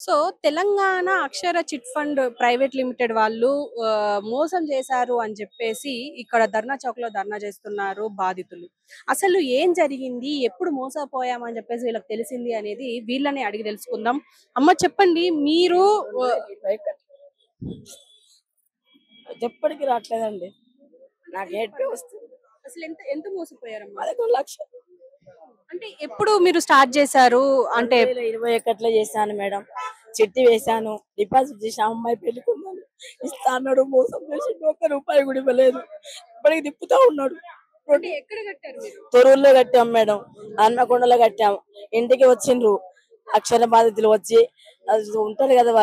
So, Telangana అక్షర chit fund private limited వాళ్ళు మోసం చేశారు అని చెప్పేసి ఇక్కడ ధర్నా చౌక్‌లో ధర్నా చేస్తున్నారు బాధితులు. అసలు ఏం జరిగింది? ఎప్పుడు మోసపోయామని చెప్పేసి వీళ్ళకి తెలిసింది అనేది వీళ్ళని అడిగి తెలుసుకుందాం. అమ్మ చెప్పండి మీరు ఆహ్, ఎప్పటికి రావట్లేదండి. నాకు ఏడ్పే వస్తుంది. అసలు ఎంత ఎంత మోసపోయారమ్మా? 11,00,000 అంటే ఎప్పుడు మీరు స్టార్ట్ చేశారు? అంటే 2021లో చేశాను మేడం. చిట్టి వేశాను. డిపాజిట్ చేసిన అమ్మాయి పెళ్లికుందని ఇస్తా అన్నాడు. మోసం చేసిండు. ఒక్క రూపాయి కూడా ఇవ్వలేదు. ఇప్పటికి తిప్పుతా ఉన్నాడు. అంటే ఎక్కడ కట్టారు మీరు? తొర్రూరులో కట్టాం మేడం. హన్మకొండలో కట్టాము. ఇంటికి వచ్చిండ్రు అక్షర బాధితులు వచ్చి అది ఉంటారు కదా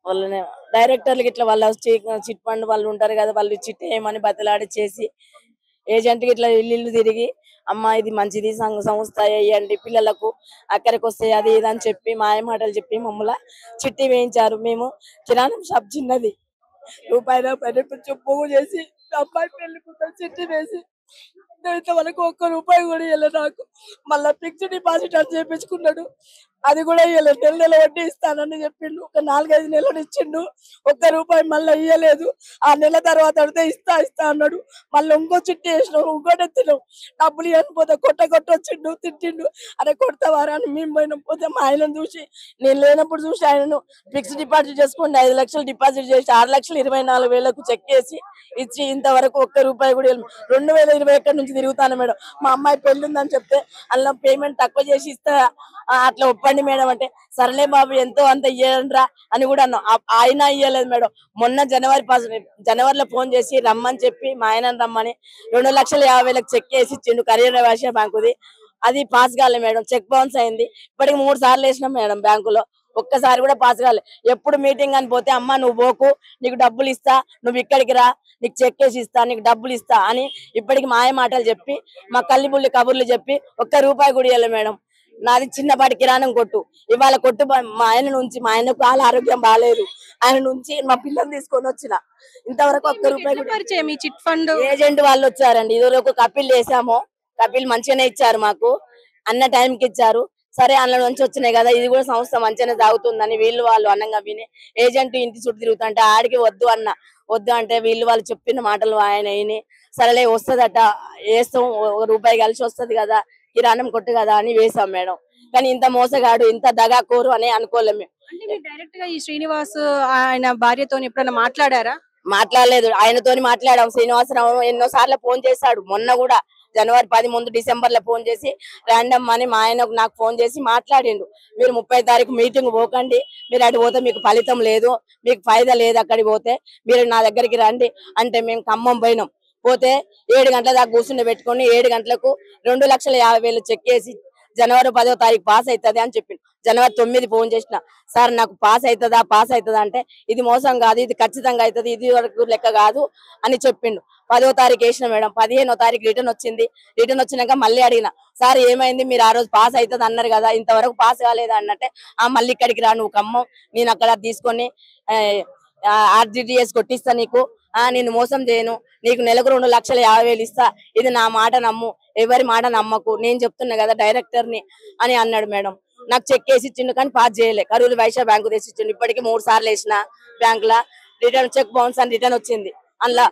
వాళ్ళని డైరెక్టర్లకి ఇట్లా వాళ్ళ చిట్ ఫండ్ వాళ్ళు ఉంటారు కదా, వాళ్ళు చిట్ వేయమని బతిలాడి చేసి ఏజెంట్ కి ఇట్లా ఇల్లు తిరిగి అమ్మ ఇది మంచిది సంస్థ వేయండి పిల్లలకు అక్కడికి వస్తాయి అది ఇది అని చెప్పి మాయ మాటలు చెప్పి మమ్మల్ని చిట్టి వేయించారు. మేము కిరాణం షాప్ చిన్నది రూపాయి పోగు చేసి అబ్బాయి పెళ్లి కూతురు చిట్టి వేసి ఇంతవరకు ఒక్క రూపాయి కూడా ఇవ్వలేదు నాకు. మళ్ళా ఫిక్స్డ్ డిపాజిట్ అని చేపించుకున్నాడు. అది కూడా ఇవ్వలేదు. నెల వడ్డీ ఇస్తానని చెప్పిండు. ఒక 4-5 నెలలు ఇచ్చిండు. ఒక్క రూపాయి మళ్ళీ ఇవ్వలేదు. ఆ నెల తర్వాత అడితే ఇస్తా అన్నాడు. మళ్ళీ ఇంకో చిట్టి వేసినాం. ఇంకోటి ఎత్తినాం. డబ్బులు ఇవ్వకపోతే కొట్టొచ్చిండు, తిట్టిండు. అరే కొడతావారా అని మేము పోయినాం. పోతే మా ఆయనను చూసి నేను లేనప్పుడు చూసి ఆయనను ఫిక్స్డ్ డిపాజిట్ చేసుకోండి 5 లక్షలు డిపాజిట్ చేసి 6,24,000కు చెక్ చేసి ఇచ్చి ఇంతవరకు ఒక్క రూపాయి కూడా 2021 నుంచి తిరుగుతాను మేడం. మా అమ్మాయి పెళ్లి ఉందని చెప్తే అలా పేమెంట్ తక్కువ చేసి ఇస్తా అట్లా ఒప్పండి మేడం అంటే సర్లే బాబు ఎంతో అంత ఇయ్యండిరా అని కూడా అన్నాం. ఆయన ఇయ్యలేదు మేడం. మొన్న జనవరిలో ఫోన్ చేసి రమ్మని చెప్పి మా ఆయన రమ్మని 2,50,000 చెక్ చేసి ఇచ్చిండు కరీంనగర్ వ్యవసాయ బ్యాంకుది. అది పాస్ కాలే మేడం. చెక్ బౌన్స్ అయింది. ఇప్పటికి 3 సార్లు వేసినాం మేడం బ్యాంకులో. ఒక్కసారి కూడా పాస్ కాలే. ఎప్పుడు మీటింగ్ అని పోతే అమ్మ నువ్వు పోకు నీకు డబ్బులు ఇస్తా, నువ్వు ఇక్కడికి రా నీకు చెక్ వేసి ఇస్తా, నీకు డబ్బులు ఇస్తా అని ఇప్పటికి మాయ మాటలు చెప్పి మా కల్లిబుల్లి కబుర్లు చెప్పి ఒక్క రూపాయి కూడా ఇవ్వలే మేడం. నాది చిన్నపాటి కిరాణం కొట్టు. ఇవాళ కొట్టు మా ఆయన నుంచి మా ఆయనకు వాళ్ళ ఆరోగ్యం బాగాలేదు. ఆయన నుంచి మా పిల్లల్ని తీసుకొని వచ్చిన ఇంతవరకు ఒక్క రూపాయి కూడా పరిచయం ఈ చిట్ ఫండ్ ఏజెంట్ వాళ్ళు వచ్చారండి. ఇదివరకు కపిల్ వేసాము. కపిల్ మంచిగానే ఇచ్చారు మాకు. అన్న టైంకి ఇచ్చారు. సరే అందులో నుంచి వచ్చినాయి కదా ఇది కూడా సంస్థ మంచిగానే సాగుతుందని వాళ్ళు అన్నంగా విని ఏజెంట్ ఇంటి చుట్టూ తిరుగుతుంటే ఆడికి వద్దు అంటే వాళ్ళు చెప్పిన మాటలు ఆయన విని సరేలే వస్తుందట వేస్తాం, 1 రూపాయి కలిసి వస్తుంది కదా కిరాణం కొట్టు కదా అని వేసాం మేడం. కానీ ఇంత మోసగాడు ఇంత దగాకోరు అని అనుకోలేము మేము. అంటే మీరు డైరెక్ట్ గా ఈ శ్రీనివాస్ ఆయన భార్యతో ఎప్పుడైనా మాట్లాడారా? మాట్లాడలేదు. ఆయనతోని మాట్లాడాం. శ్రీనివాసరావు ఎన్నో సార్లు ఫోన్ చేశాడు. మొన్న కూడా జనవరి 10 ముందు డిసెంబర్ ఫోన్ చేసి ర్యాండమ్ అని మా ఆయనకు నాకు ఫోన్ చేసి మాట్లాడిండు. మీరు 30 తారీఖు మీటింగ్ పోకండి, మీరు అటు పోతే మీకు ఫలితం లేదు, మీకు ఫైదా లేదు, అక్కడికి పోతే మీరు నా దగ్గరికి రండి అంటే మేము ఖమ్మం పోయినాం. పోతే 7 గంటల దాకా కూర్చుని పెట్టుకుని 7 గంటలకు 2,50,000 చెక్ వేసి జనవరి 10వ తారీఖు పాస్ అవుతుంది అని చెప్పిండు. జనవరి 9 ఫోన్ చేసిన సార్ నాకు పాస్ అవుతుందా అంటే ఇది మోసం కాదు, ఇది ఖచ్చితంగా అవుతుంది, ఇది వరకు లెక్క కాదు అని చెప్పిండు. 10వ తారీఖు వేసిన మేడం. 15వ తారీఖు రిటర్న్ వచ్చింది. రిటర్న్ వచ్చినాక మళ్ళీ అడిగిన సార్ ఏమైంది మీరు ఆ రోజు పాస్ అవుతుంది అన్నారు కదా ఇంతవరకు పాస్ కాలేదు అన్నట్టే మళ్ళీ ఇక్కడికి రా నువ్వు ఖమ్మం నేను అక్కడ తీసుకొని RGTS కొట్టిస్తా నీకు, నేను మోసం చేయను, నీకు నెలకు 2,50,000 ఇస్తా, ఇది నా మాట నమ్ము, ఎవరి మాట నమ్మకు, నేను చెప్తున్నా కదా డైరెక్టర్ ని అని అన్నాడు మేడం. నాకు చెక్ వేసి ఇచ్చిండు కానీ పాస్ చేయలే. కరూరు వైశ్య బ్యాంకు తెచ్చి ఇచ్చిండు. ఇప్పటికి 3 సార్లు వేసిన బ్యాంక్ లా రిటర్న్ చెక్ బౌన్స్ అని రిటర్న్ వచ్చింది. అందులో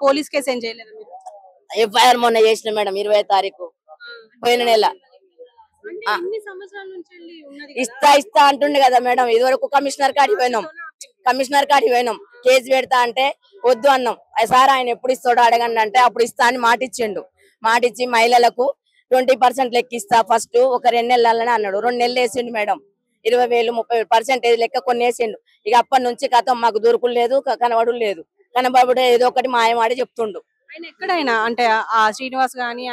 పోలీస్ కేసు ఏం చేయలేదు మీరు? FIR మొన్న చేసిన మేడం 20వ తారీఖు పోయిన నెల. ఇస్తా అంటుండే కదా మేడం. ఇదివరకు కమిషనర్ కాడికి పోయినాం కేసు పెడతా అంటే వద్దు అన్నాం. సార్ ఆయన ఎప్పుడు ఇస్తాడో అడగండి అంటే అప్పుడు ఇస్తా అని మాట ఇచ్చి మహిళలకు 20% లెక్కిస్తా ఫస్ట్ ఒక 2 నెలలనే అన్నాడు. 2 నెలలు వేసిండు మేడం. 20,000 30% లెక్క కొన్ని వేసిండు. ఇక అప్పటి నుంచి కథం మాకు దొరుకులు లేదు, కనబడు లేదు. కనబడు ఏదో ఒకటి మాయమాడి చెప్తుండు. ఆయన ఎక్కడైనా అంటే ఆ శ్రీనివాస్ గాని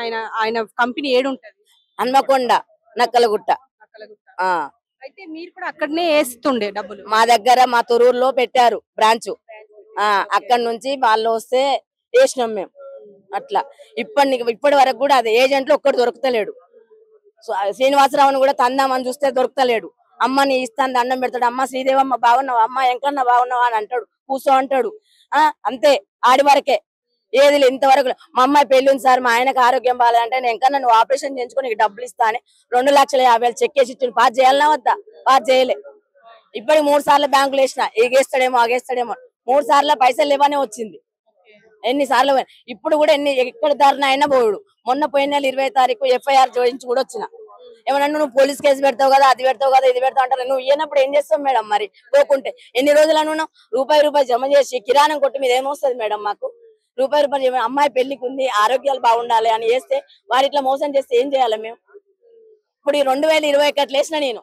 ఆయన కంపెనీ ఏడుంటది? హన్మకొండ నక్కలగుట్ట. అయితే మీరు కూడా అక్కడనే వేస్తుండే డబ్బులు? మా దగ్గర మా తొరూరులో పెట్టారు బ్రాంచ్. అక్కడ నుంచి వాళ్ళు వస్తే వేసినాం మేము. అట్లా ఇప్పటి వరకు కూడా అదే ఏజెంట్లు ఒక్కడు దొరుకుతలేడు. శ్రీనివాసరావుని కూడా తందామని చూస్తే దొరుకుతలేడు. అమ్మని ఇస్తాను దండం పెడతాడు. అమ్మ శ్రీదేవమ్మ బాగున్నావా, అమ్మ ఎంకన్నా బాగున్నావా అని అంటాడు. కూర్చో అంటాడు. అంతే ఆడి వరకే. ఏది లేదు ఇంతవరకు. మా అమ్మాయి పెళ్లి ఉంది సార్, మా ఆయనకు ఆరోగ్యం బాగాలంటే నేను ఇంకా నన్ను ఆపరేషన్ చేయించుకొని నీకు డబ్బులు ఇస్తా అని 2,50,000 చెక్ వేసి ఇచ్చిండు. పాస్ చేయాలన్నా వద్దా? పాస్ చేయలే. ఇప్పటికి 3 సార్లు బ్యాంకులు వేసిన, ఎగేస్తాడేమో ఆగేస్తాడేమో 3 సార్లు పైసలు లేవనే వచ్చింది. ఎన్నిసార్లు ఇప్పుడు కూడా ఎక్కడ ధర్నా అయినా పోడు. మొన్న పోయిన నెల 20వ తారీఖు FIR జోడించి కూడా వచ్చిన. ఏమన్నా నువ్వు పోలీస్ కేసు పెడతావు కదా, అది పెడతావు కదా, ఇది పెడతావు అంటారు. నువ్వు ఇయ్యనప్పుడు ఏం చేస్తావు మేడం? మరి పోకుంటే ఎన్ని రోజులు అనున్నావు? రూపాయి జమ చేసి కిరాణం కొట్టి మీద ఏమొస్తుంది మేడం మాకు? రూపాయి అమ్మాయి పెళ్లికి ఉంది, ఆరోగ్యాలు బాగుండాలి అని చేస్తే వారి ఇట్లా మోసం చేస్తే ఏం చేయాలి మేము? ఇప్పుడు ఈ 2021 వేసిన నేను,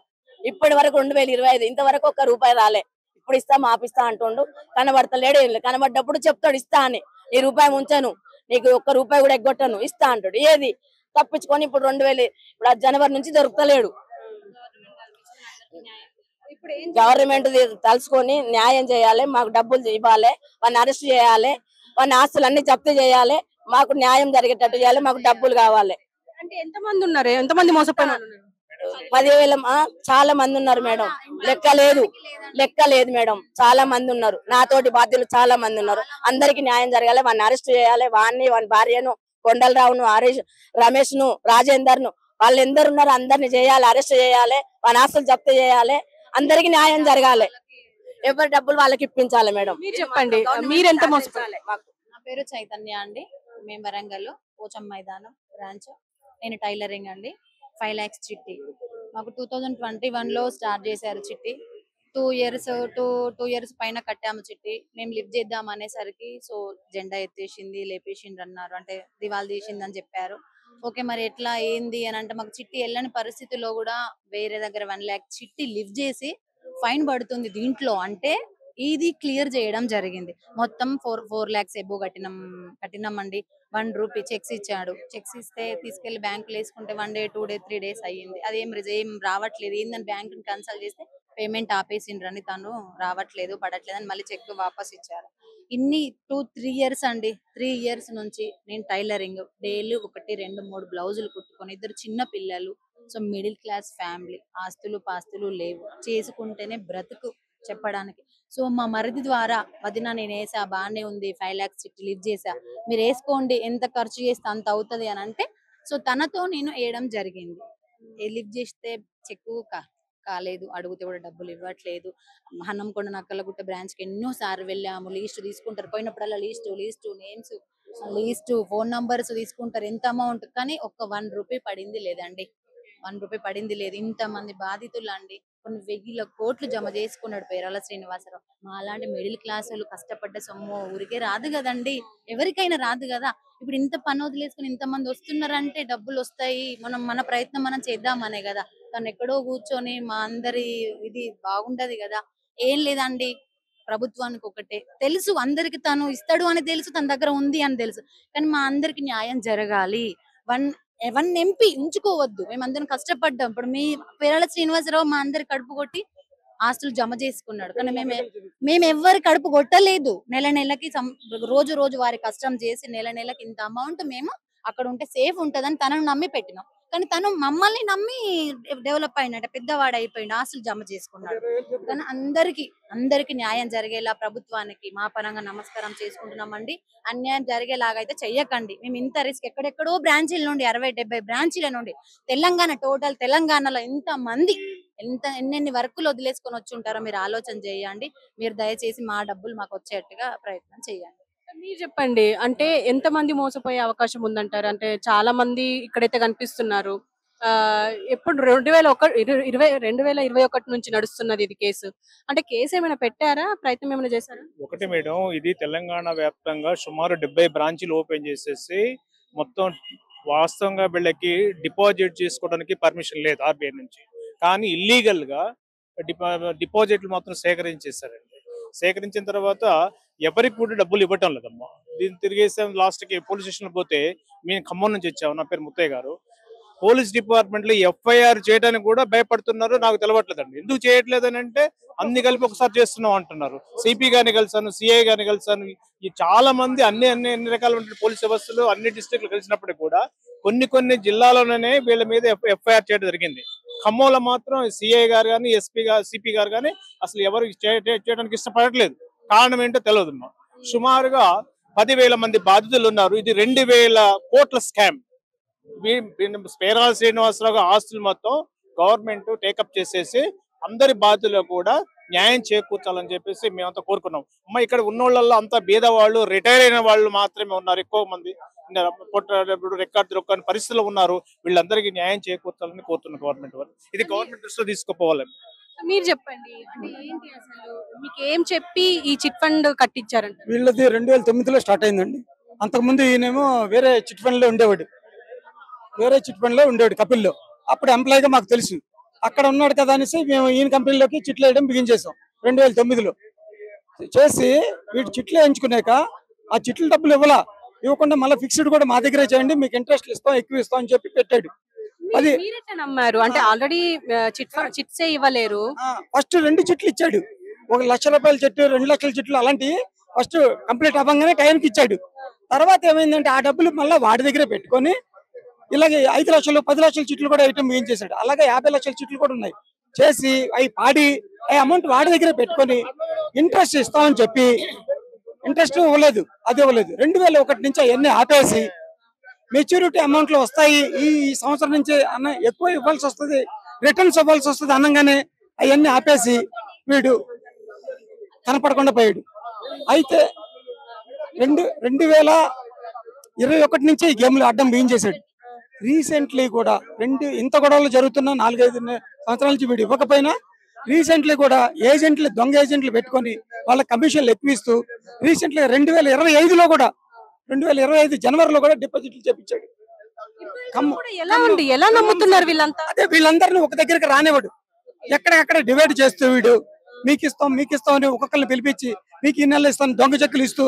ఇప్పటి వరకు 2025 ఇంతవరకు ఒక్క రూపాయి రాలే. ఇప్పుడు ఇస్తా మాపిస్తా అంటుండు, కనబడతలేడు. కనబడ్డప్పుడు చెప్తాడు ఇస్తా అని, నీ రూపాయి ముంచను, నీకు ఒక్క రూపాయి కూడా ఎగ్గొట్టను, ఇస్తా అంటాడు. ఏది తప్పించుకొని ఇప్పుడు 2000 ఇప్పుడు జనవరి నుంచి దొరుకుతలేడు. గవర్నమెంట్ తలుచుకొని న్యాయం చేయాలి, మాకు డబ్బులు ఇవ్వాలి, వాడిని అరెస్ట్ చేయాలి, వాడిని ఆస్తులు అన్ని జప్తు చేయాలి, మాకు న్యాయం జరిగేటట్టు చేయాలి, మాకు డబ్బులు కావాలి. అంటే ఎంతమంది ఉన్నారు? ఎంతమంది మోసపోయిన 10,000 చాలా మంది ఉన్నారు మేడం, లెక్క లేదు మేడం. చాలా మంది ఉన్నారు, నాతోటి బాధ్యులు చాలా మంది ఉన్నారు. అందరికి న్యాయం జరగాలి, వాడిని అరెస్ట్ చేయాలి, వాడిని వాని భార్యను కొండలరావును రమేష్ ను రాజేందర్ ను వాళ్ళు ఎందరు ఉన్నారు అందరిని చేయాలి, అరెస్ట్ చేయాలి, వాని ఆస్తులు జప్తు చేయాలి, అందరికి న్యాయం జరగాలి, ఎవరి డబ్బులు వాళ్ళకి ఇప్పించాలి మేడం. మీరు చెప్పండి, మీరెంత మోసపోయారు? నా పేరు చైతన్య అండి. మేము వరంగల్ పోచం మైదానం బ్రాంచ్. నేను టైలరింగ్ అండి. 5 lakhs చిట్టి మాకు 2021లో స్టార్ట్ చేశారు చిట్టి. 2 ఇయర్స్ పైన కట్టాము చిట్టి. మేము లిఫ్ట్ చేద్దాం అనేసరికి సో జెండా ఎత్తేసింది, లేపేసిండ్రు అన్నారు, అంటే దివాళ తీసింది అని చెప్పారు. ఓకే మరి ఎట్లా ఏంది అని అంటే మాకు చిట్టి వెళ్ళని పరిస్థితిలో కూడా వేరే దగ్గర 1 lakh చిట్టి లిఫ్ట్ చేసి ఫైన్ పడుతుంది దీంట్లో. అంటే ఇది క్లియర్ చేయడం జరిగింది. మొత్తం 4 lakhs ఎబో కట్టినామండి. 1 రూపీ చెక్స్ ఇచ్చాడు. చెక్స్ ఇస్తే తీసుకెళ్లి బ్యాంకులో వేసుకుంటే 1 day 2 day 3 days అయ్యింది. అదేం ఏం రావట్లేదు. ఏందని బ్యాంక్ కన్సల్ట్ చేస్తే పేమెంట్ ఆపేసిండ్రని, తను రావట్లేదు పడట్లేదు అని మళ్ళీ చెక్ వాపస్ ఇచ్చారు. ఇన్ని 2-3 ఇయర్స్ అండి. 3 ఇయర్స్ నుంచి నేను టైలరింగ్ డైలీ 1, 2, 3 బ్లౌజులు కుట్టుకొని, 2 చిన్న పిల్లలు. సో మిడిల్ క్లాస్ ఫ్యామిలీ, ఆస్తులు పాస్తులు లేవు, చేసుకుంటేనే బ్రతుకు చెప్పడానికి. సో మా మరిది ద్వారా వదిన నేను వేసా బాగానే ఉంది, 5 lakhs చిట్టి లిఫ్ట్ చేసా, మీరు వేసుకోండి, ఎంత ఖర్చు చేస్తే అంత అవుతుంది అని అంటే, సో తనతో నేను వేయడం జరిగింది. లిఫ్ట్ చేస్తే చెక్కు కాలేదు, అడిగితే కూడా డబ్బులు ఇవ్వట్లేదు. హన్నంకొండ నక్కలగుట్ట బ్రాంచ్ కి ఎన్నో సార్లు వెళ్ళాము, లీస్ట్ తీసుకుంటారు, పోయినప్పుడల్లా list names list phone numbers తీసుకుంటారు, ఎంత అమౌంట్, కానీ ఒక్క 1 రూపీ పడింది లేదండి. 1 రూపీ పడింది లేదు. ఇంతమంది బాధితులు అండి, కొన్ని 1000 కోట్లు జమ చేసుకున్నాడు పేరాల శ్రీనివాసరావు. మా అలాంటి మిడిల్ క్లాస్ వాళ్ళు కష్టపడ్డ సొమ్ము ఊరికే రాదు కదండి, ఎవరికైనా రాదు కదా. ఇప్పుడు ఇంత పని వదిలేసుకుని ఇంతమంది వస్తున్నారంటే డబ్బులు వస్తాయి, మన ప్రయత్నం మనం చేద్దామనే కదా. తను ఎక్కడో కూర్చొని మా అందరి ఇది బాగుండదు కదా. ఏం లేదండి, ప్రభుత్వానికి ఒకటే తెలుసు, అందరికి తను ఇస్తాడు అని తెలుసు, తన దగ్గర ఉంది అని తెలుసు, కానీ మా అందరికి న్యాయం జరగాలి. 1 MP ఉంచుకోవద్దు. మేమందరం కష్టపడ్డాం. ఇప్పుడు పేరాల శ్రీనివాసరావు మా అందరి కడుపు కొట్టి ఆస్తులు జమ చేసుకున్నాడు, కానీ మేము ఎవ్వరి కడుపు కొట్టలేదు. నెలకి రోజు వారి కష్టం చేసి నెలకి ఇంత అమౌంట్ మేము అక్కడ ఉంటే సేఫ్ ఉంటదని తనను నమ్మి పెట్టినాం. కానీ తను మమ్మల్ని నమ్మి డెవలప్ అయినట్టు పెద్దవాడు అయిపోయింది, ఆస్తులు జమ చేసుకున్నాడు. కానీ అందరికి న్యాయం జరిగేలా ప్రభుత్వానికి మా పరంగా నమస్కారం చేసుకుంటున్నామండి. అన్యాయం జరిగేలాగైతే చెయ్యకండి. మేము ఇంత రిస్క్ ఎక్కడెక్కడో బ్రాంచీల నుండి 60-70 బ్రాంచీల నుండి తెలంగాణలో ఇంత మంది ఎన్నెన్ని వర్కులు వదిలేసుకొని వచ్చి ఉంటారో మీరు ఆలోచన చేయండి. మీరు దయచేసి మా డబ్బులు మాకు వచ్చేట్టుగా ప్రయత్నం చేయండి. మీరు చెప్పండి, అంటే ఎంత మంది మోసపోయే అవకాశం ఉందంటారు? అంటే చాలా మంది ఇక్కడైతే కనిపిస్తున్నారు. ఎప్పుడు 2021 నుంచి నడుస్తున్నది ఇది కేసు. అంటే కేసు ఏమైనా పెట్టారా, ప్రయత్నం ఏమైనా చేశారా? ఒకటి మేడం, ఇది తెలంగాణ వ్యాప్తంగా సుమారు 70 బ్రాంచీలు ఓపెన్ చేసేసి మొత్తం వాస్తవంగా వీళ్ళకి డిపాజిట్ చేసుకోవడానికి పర్మిషన్ లేదు ఆర్బీఐ నుంచి, కానీ ఇల్లీగల్ గా డిపాజిట్లు మాత్రం సేకరించేస్తారండి. సేకరించిన తర్వాత ఎవరికి కూడా డబ్బులు ఇవ్వటం లేదమ్మా. దీన్ని తిరిగేసాం. లాస్ట్ కి పోలీస్ స్టేషన్ పోతే, మేము ఖమ్మం నుంచి వచ్చాము, నా పేరు ముత్తయ్య గారు, పోలీస్ డిపార్ట్మెంట్ లో FIR చేయడానికి కూడా భయపడుతున్నారు. నాకు తెలవట్లేదండి ఎందుకు చేయట్లేదని అంటే, అన్ని కలిపి ఒకసారి చేస్తున్నాం అంటున్నారు. సిపి గారిని కలిసాను, సిఐ గారిని కలిసాను, ఈ చాలా మంది అన్ని రకాల పోలీస్ వ్యవస్థలు అన్ని డిస్ట్రిక్ట్లు కలిసినప్పటికీ కూడా కొన్ని జిల్లాలోనే వీళ్ళ మీద FIR చేయడం జరిగింది. ఖమ్మంలో మాత్రం సిఐ గారు కానీ సిపి గారు కానీ అసలు ఎవరు చేయడానికి ఇష్టపడట్లేదు. కారణం ఏంటో తెలియదు. సుమారుగా 10,000 మంది బాధితులు ఉన్నారు. ఇది 2,000 కోట్ల స్కామ్. పేరాల శ్రీనివాసరావు ఆస్తులు మొత్తం గవర్నమెంట్ టేకప్ చేసేసి అందరి బాధితులకు కూడా న్యాయం చేకూర్చాలని చెప్పేసి మేమంతా కోరుకున్నాం. అమ్మ ఇక్కడ ఉన్నోళ్ళల్లో అంతా బీద వాళ్ళు, రిటైర్ అయిన వాళ్ళు మాత్రమే ఉన్నారు. ఎక్కువ మంది రికార్డు దొరకని పరిస్థితుల్లో ఉన్నారు. వీళ్ళందరికీ న్యాయం చేకూర్చాలని కోరుతున్నాం గవర్నమెంట్ వాళ్ళు. ఇది గవర్నమెంట్ దృష్టిలో తీసుకుపోవాలి. మీరు చెప్పండి, అంటే ఏంటి అసలు మీకు ఏం చెప్పి ఈ చిట్ ఫండ్ కట్టించారంట? వీళ్ళది 2009లో స్టార్ట్ అయిందండి. అంతకుముందు ఈయనేమో వేరే చిట్ ఫండ్ లో ఉండేవాడు, కపిల్లో. అప్పుడు ఎంప్లాయీగా మాకు తెలుసు, అక్కడ ఉన్నాడు కదా అనేసి మేము ఈయన కంపెనీలోకి చిట్లు వేయడం బిగించేసాం 2009లో. చేసి వీటి చిట్లు వేయించుకున్నాక ఆ చిట్ల డబ్బులు ఇవ్వకుండా మళ్ళీ ఫిక్స్డ్ కూడా మా దగ్గరే చేయండి, మీకు ఇంట్రెస్ట్ ఇస్తాం, ఎక్కువ ఇస్తాం అని చెప్పి పెట్టాడు. అది మీరెట్లా నమ్మారు? అంటే ఆల్రెడీ చిట్సే ఇవ్వలేరు. ఫస్ట్ 2 చిట్లు ఇచ్చాడు, 1 లక్ష రూపాయల చెట్టు, 2 లక్షల చెట్లు అలాంటివి ఫస్ట్ కంప్లీట్ అవ్వగానే టైంకి ఇచ్చాడు. తర్వాత ఏమైందంటే ఆ డబ్బులు మళ్ళీ వాడి దగ్గరే పెట్టుకొని ఇలాగే 5 లక్షలు 10 లక్షల చిట్లు కూడా ఐటమ్ ఏం చేశాడు. అలాగే 50 లక్షల చిట్లు కూడా ఉన్నాయి. చేసి అవి పాడి అమౌంట్ వాడి దగ్గరే పెట్టుకొని ఇంట్రెస్ట్ ఇస్తామని చెప్పి ఇంట్రెస్ట్ ఇవ్వలేదు, అది ఇవ్వలేదు. 2001 నుంచి అవన్నీ ఆపేసి మెచ్యూరిటీ అమౌంట్ లో వస్తాయి, ఈ సంవత్సరం నుంచి అన్న ఎక్కువ ఇవ్వాల్సి వస్తుంది, రిటర్న్స్ ఇవ్వాల్సి వస్తుంది అనగానే అవన్నీ ఆపేసి వీడు కనపడకుండా పోయాడు. అయితే 2021 నుంచి ఈ గేమ్లు ఆడడం బిగించేశాడు. రీసెంట్లీ కూడా ఇంత గొడవలు జరుగుతున్న 4-5 సంవత్సరాల నుంచి వీడు ఇవ్వకపోయినా రీసెంట్లీ కూడా దొంగ ఏజెంట్లు పెట్టుకొని వాళ్ళ కమిషన్లు ఎక్కువిస్తూ రీసెంట్లీ 2025లో కూడా 2025 జనవరిలో కూడా డిపాజిట్లు చేపించాడు. ఎలా నమ్ముతున్నారు వీళ్ళంతా? అదే వీళ్ళందరినీ ఒక దగ్గరికి రానివాడు, ఎక్కడెక్కడ డివైడ్ చేస్తూ వీడు మీకు ఇస్తాం అని ఒక్కొక్కరిని పిలిపించి మీకు ఈ నెల ఇస్తాను దొంగ చెక్కులు ఇస్తూ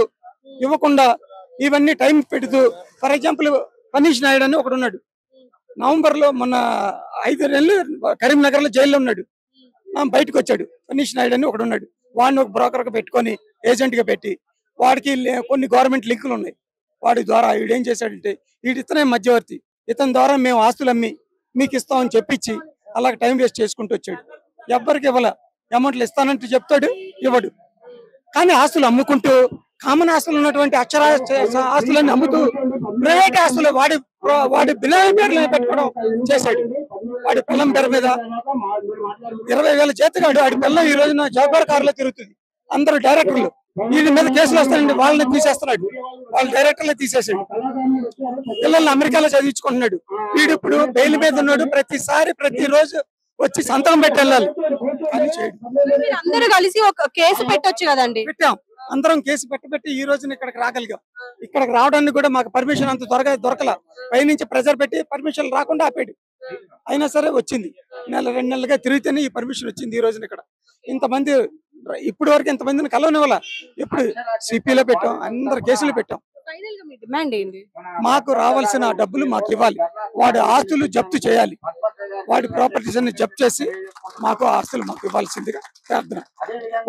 ఇవ్వకుండా ఇవన్నీ టైం పెడుతూ. ఫర్ ఎగ్జాంపుల్ పనీష్ నాయుడు అని ఒకడు ఉన్నాడు, నవంబర్లో మొన్న 5 నెలలు కరీంనగర్ లో జైల్లో ఉన్నాడు, బయటకు వచ్చాడు. పనీష్ నాయుడు అని ఒకడు ఉన్నాడు, వాడిని ఒక బ్రోకర్ గా పెట్టుకొని ఏజెంట్ గా పెట్టి వాడికి కొన్ని గవర్నమెంట్ లింకులు ఉన్నాయి. వాడి ద్వారా వీడేం చేశాడంటే ఇతనే మధ్యవర్తి, ఇతని ద్వారా మేము ఆస్తులు అమ్మి మీకు ఇస్తామని చెప్పించి అలాగే టైం వేస్ట్ చేసుకుంటూ వచ్చాడు. ఎవ్వరికి ఇవ్వాల, అమౌంట్లు ఇస్తానంటే చెప్తాడు, ఇవ్వడు. కానీ ఆస్తులు అమ్ముకుంటూ కామన్ ఆస్తులు ఉన్నటువంటి అక్షర ఆస్తులన్నీ అమ్ముతూ ప్రైవేట్ ఆస్తులు వాడి బినామీ పేర్లు పెట్టుకోవడం చేశాడు. వాడి పిల్లం పేరు మీద 20,000 చేతగాడు, వాడి పిల్లం ఈ రోజున జాగ్వార్ కారులో తిరుగుతుంది. అందరూ డైరెక్టర్లు వీళ్ళ మీద కేసులు వస్తాయండి, వాళ్ళని తీసేస్తున్నాడు, వాళ్ళ డైరెక్టర్లే తీసేసాడు. పిల్లల్ని అమెరికాలో చదివించుకుంటున్నాడు. వీడు ఇప్పుడు బెయిల్ మీద ఉన్నాడు, ప్రతిరోజు వచ్చి సంతకం పెట్టి వెళ్ళాలి. అందరూ కలిసి ఒక కేసు పెట్టొచ్చు కదండి. పెట్టాం, అందరం కేసు పెట్టి ఈ రోజున ఇక్కడికి రాగలిగాం. ఇక్కడికి రావడానికి కూడా మాకు పర్మిషన్ అంత దొరకల, పైనుంచి ప్రెజర్ పెట్టి పర్మిషన్ రాకుండా ఆపాడు. అయినా సరే వచ్చింది, 1-2 నెలలుగా తిరిగితేనే ఈ పర్మిషన్ వచ్చింది. ఈ రోజున ఇక్కడ ఇంతమంది ఇప్పటి వరకు ఇంతమందిని కలవనివ్వాల. ఇప్పుడు సిపిలో పెట్టాం, అందరు కేసులు పెట్టాం. మాకు రావాల్సిన డబ్బులు మాకు ఇవ్వాలి, వాడి ఆస్తులు జప్తు చేయాలి, వాడి ప్రాపర్టీస్ అన్ని జప్తు చేసి మాకు ఆస్తులు మాకు ఇవ్వాల్సిందిగా ప్రార్థన.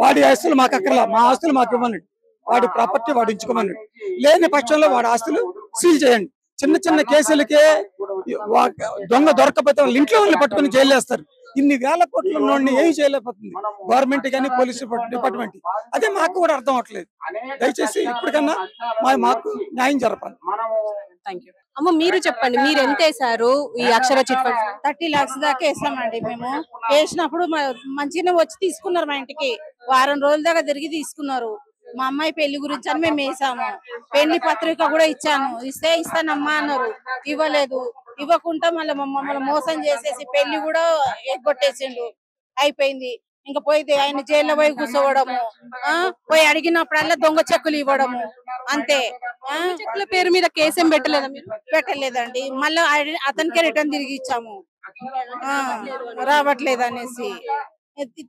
వాడి ఆస్తులు మాకు అక్కర్లా, మా ఆస్తులు మాకు ఇవ్వనండి, వాడి ప్రాపర్టీ వాడు ఉంచుకోమన్నాడు. లేని పక్షంలో వాడి ఆస్తులు సీల్ చేయండి. చిన్న కేసులకే దొంగ దొరకపోతే వాళ్ళ ఇంట్లో వాళ్ళని పట్టుకుని జైలు వేస్తారు. ఇన్ని వేల కోట్ల ఉన్నోడిని ఏం చేయలేకపోతుంది గవర్నమెంట్ కానీ పోలీసు డిపార్ట్మెంట్. అదే మాకు కూడా అర్థం అవట్లేదు. దయచేసి ఇప్పటికన్నా మాకు న్యాయం జరపాలి. అమ్మ మీరు చెప్పండి, మీరు ఎంత వేసారు ఈ అక్షర చిట్ ఫండ్? 30 lakhs దాకా వేసామండి. మేము వేసినప్పుడు మంచిగా వచ్చి తీసుకున్నారు, మా ఇంటికి వారం రోజుల దాకా తిరిగి తీసుకున్నారు. మా అమ్మాయి పెళ్లి గురించి అని మేము వేసాము. పెళ్లి పత్రిక కూడా ఇచ్చాను, ఇస్తానమ్మా అన్నారు, ఇవ్వలేదు. ఇవ్వకుండా మమ్మల్ని మోసం చేసేసి పెళ్లి కూడా ఎగ్గొట్టేసిండు. అయిపోయింది, ఇంకా పోయి ఆయన జైల్లో పోయి కూర్చోవడము, పోయి అడిగినప్పుడల్లా దొంగ చెక్కులు ఇవ్వడము, అంతే. చెక్కుల పేరు మీద కేసేం పెట్టలేదా మీరు? పెట్టలేదండి, మళ్ళీ అతనికే రిటర్న్ తిరిగి ఇచ్చాము. రావట్లేదు అనేసి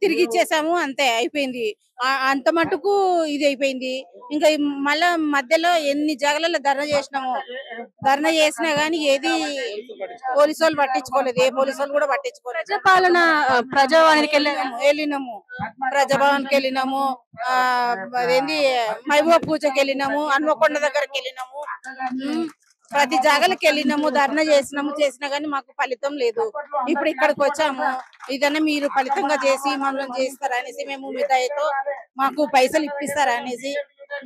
తిరిగి ఇచ్చేసాము, అంతే అయిపోయింది. అంత మటుకు ఇది అయిపోయింది. ఇంకా మళ్ళా మధ్యలో ఎన్ని జాగాలలో ధర్నా చేసినా గానీ ఏది పోలీసు వాళ్ళు పట్టించుకోలేదు, ఏ పోలీసు వాళ్ళు కూడా పట్టించుకోలేదు. ప్రజావానికి వెళ్ళినాము, ప్రజాభవన్కి వెళ్ళినాము, అదేంది మహబూబా పూజకి వెళ్ళినాము, హన్మకొండ దగ్గరకి వెళ్ళినాము, ప్రతి జాగాలకు వెళ్ళినాము, ధర్నా చేసినా గానీ మాకు ఫలితం లేదు. ఇప్పుడు ఇక్కడికి వచ్చాము, ఇదన్నా మీరు ఫలితంగా చేసి మమ్మల్ని చేస్తారనేసి మేము మీ దయతో మాకు పైసలు ఇప్పిస్తారనేసి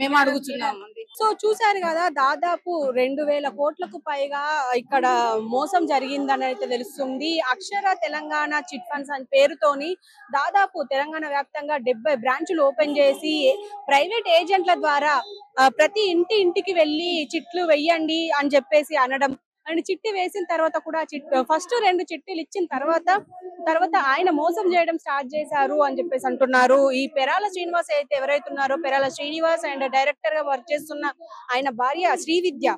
మేము అడుగుతున్నాము. సో చూసారు కదా, దాదాపు 2000 కోట్లకు పైగా ఇక్కడ మోసం జరిగిందని అయితే తెలుస్తుంది. అక్షర తెలంగాణ చిట్ ఫండ్స్ అని పేరుతోని దాదాపు తెలంగాణ వ్యాప్తంగా 70 బ్రాంచులు ఓపెన్ చేసి ప్రైవేట్ ఏజెంట్ల ద్వారా ప్రతి ఇంటికి వెళ్ళి చిట్లు వెయ్యండి అని చెప్పేసి అనడం, అండ్ చిట్టి వేసిన తర్వాత కూడా ఫస్ట్ 2 చిట్టీలు ఇచ్చిన తర్వాత ఆయన మోసం చేయడం స్టార్ట్ చేశారు అని చెప్పేసి అంటున్నారు. ఈ పెరాల శ్రీనివాస్ అయితే ఎవరైతే ఉన్నారో, పెరాల శ్రీనివాస్ అండ్ డైరెక్టర్ గా వర్క్ చేస్తున్న ఆయన భార్య శ్రీవిద్య,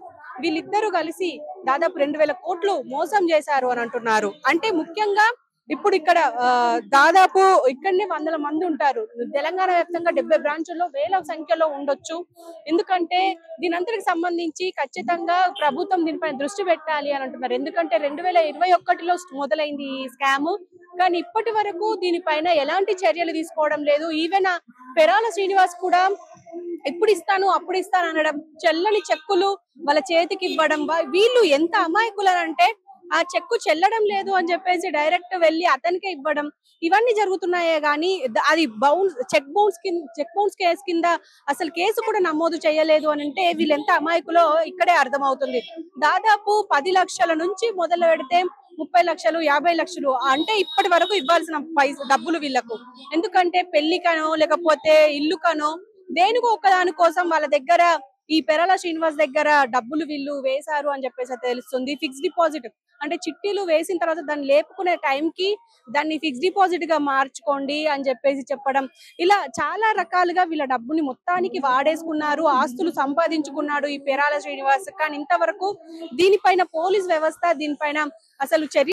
వీళ్ళిద్దరూ కలిసి దాదాపు 2000 కోట్లు మోసం చేశారు అని అంటున్నారు. అంటే ముఖ్యంగా ఇప్పుడు ఇక్కడ దాదాపు ఇక్కడనే 100 మంది ఉంటారు. తెలంగాణ వ్యాప్తంగా 70 బ్రాంచుల్లో వేల సంఖ్యలో ఉండొచ్చు. ఎందుకంటే దీనంతటికి సంబంధించి ఖచ్చితంగా ప్రభుత్వం దీనిపైన దృష్టి పెట్టాలి అని అంటున్నారు. ఎందుకంటే 2021లో మొదలైంది ఈ స్కామ్, కానీ ఇప్పటి వరకు దీనిపైన ఎలాంటి చర్యలు తీసుకోవడం లేదు. ఈవెన్ పెరాల శ్రీనివాస్ కూడా ఇప్పుడు ఇస్తాను అప్పుడు ఇస్తాను అనడం, చెల్లని చెక్కులు వాళ్ళ చేతికి ఇవ్వడం, వీళ్ళు ఎంత అమాయకులనంటే ఆ చెక్కు చెల్లడం లేదు అని చెప్పేసి డైరెక్ట్ వెళ్ళి అతనికే ఇవ్వడం, ఇవన్నీ జరుగుతున్నాయే గానీ అది చెక్ బౌన్స్ కేసు కింద అసలు కేసు కూడా నమోదు చేయలేదు అని అంటే వీళ్ళు ఎంత అమాయకులో ఇక్కడే అర్థమవుతుంది. దాదాపు 10 లక్షల నుంచి మొదలు పెడితే 30 లక్షలు 50 లక్షలు అంటే ఇప్పటి వరకు ఇవ్వాల్సిన డబ్బులు వీళ్ళకు. ఎందుకంటే పెళ్లికనో లేకపోతే ఇల్లుకనో దేనికో ఒకదాని కోసం వాళ్ళ దగ్గర ఈ పెరాల శ్రీనివాస్ దగ్గర డబ్బులు వీళ్ళు వేశారు అని చెప్పేసి తెలుస్తుంది. ఫిక్స్డ్ డిపాజిట్ అంటే చిట్టీలు వేసిన తర్వాత దాన్ని లేపుకునే టైంకి దాన్ని ఫిక్స్డ్ డిపాజిట్ గా మార్చుకోండి అని చెప్పేసి చెప్పడం, ఇలా చాలా రకాలుగా వీళ్ళ డబ్బుని మొత్తానికి వాడేసుకున్నారు, ఆస్తులు సంపాదించుకున్నాడు ఈ పెరాల శ్రీనివాస్. కానీ ఇంతవరకు దీనిపైన పోలీస్ వ్యవస్థ దీనిపైన అసలు చర్య